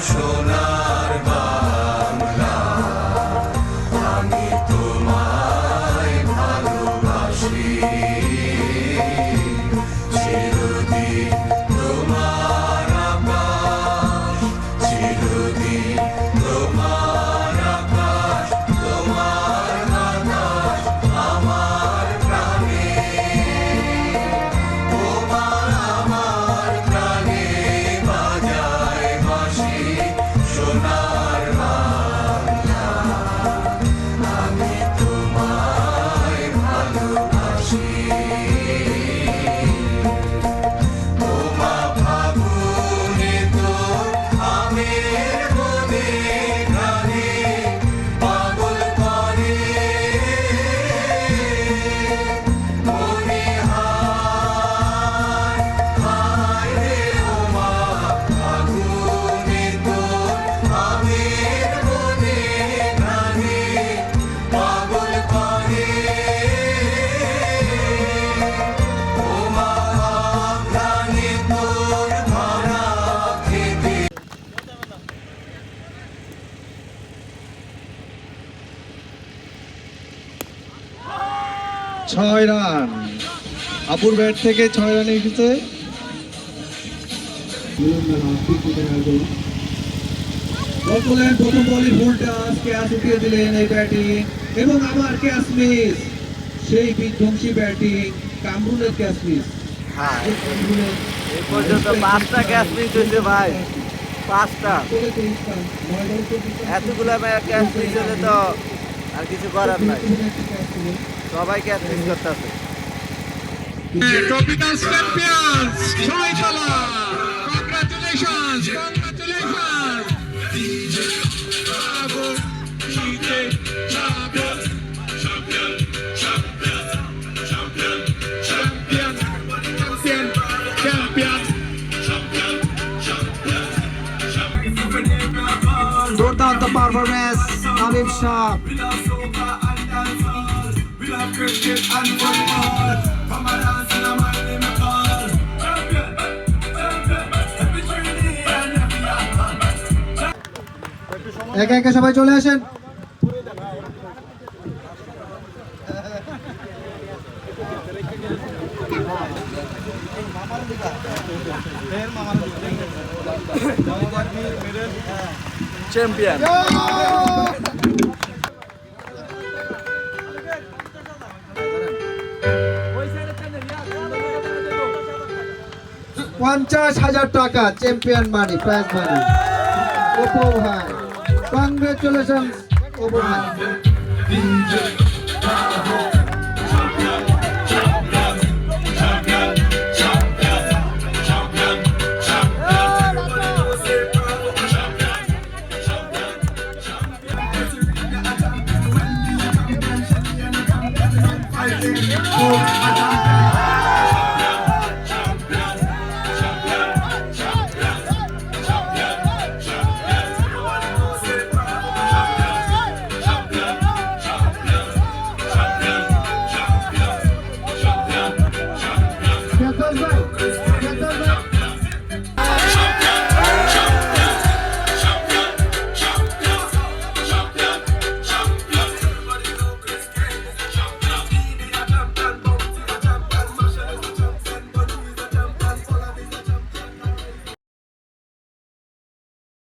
সোনার বাংলা আমি তোমায় ভালোবাসি চিরদিন তোমার আকাশ চিরদিন তোমার আকাশ তোমার বাতাস আমার প্রাণে তোমার আমার প্রাণে বাজায় বাঁশি সোনার বাংলা আমি তোমায় ভালোবাসি তোমা ফাগুনে তোর আমের মনে প্রাণে পাগল করে মনে হায় হায় রে ওমা ফাগুনে তোর আমের মনে প্রাণে পাগল করে ওমা প্রাণে তোর ভরা খেতে 6 রান আপুর ব্যাট থেকে 6 রানে এসেছে প্রথম বলে ভুলটা ক্যাচ উঠিয়ে দিলেন এই ব্যাটিং এবং আবার ক্যাচ মিস সেই বিধ্বংসী ব্যাটিং কামরুলের ক্যাচ মিস এই পর্যন্ত 5টা ক্যাচ মিস হয়েছে ভাই 5টা এতগুলো ক্যাচ মিস হলে তো আর কিছু করার নাই সবাই ক্যাচ মিস করতেছে Tropical champions, Choitala! Congratulations! Bravo, DJ, champion, champion, champion, champion, champion, champion, champion, champion, champion, champion. দুর্দান্ত পারফরমেন্স আলিম শাহ একে একে সবাই চলে আসেন চ্যাম্পিয়ন 50,000 টাকা চ্যাম্পিয়ন মানি প্রাইজ মানি ওপো ভাই কংগ্রেচুলেশনস ওপো ভাই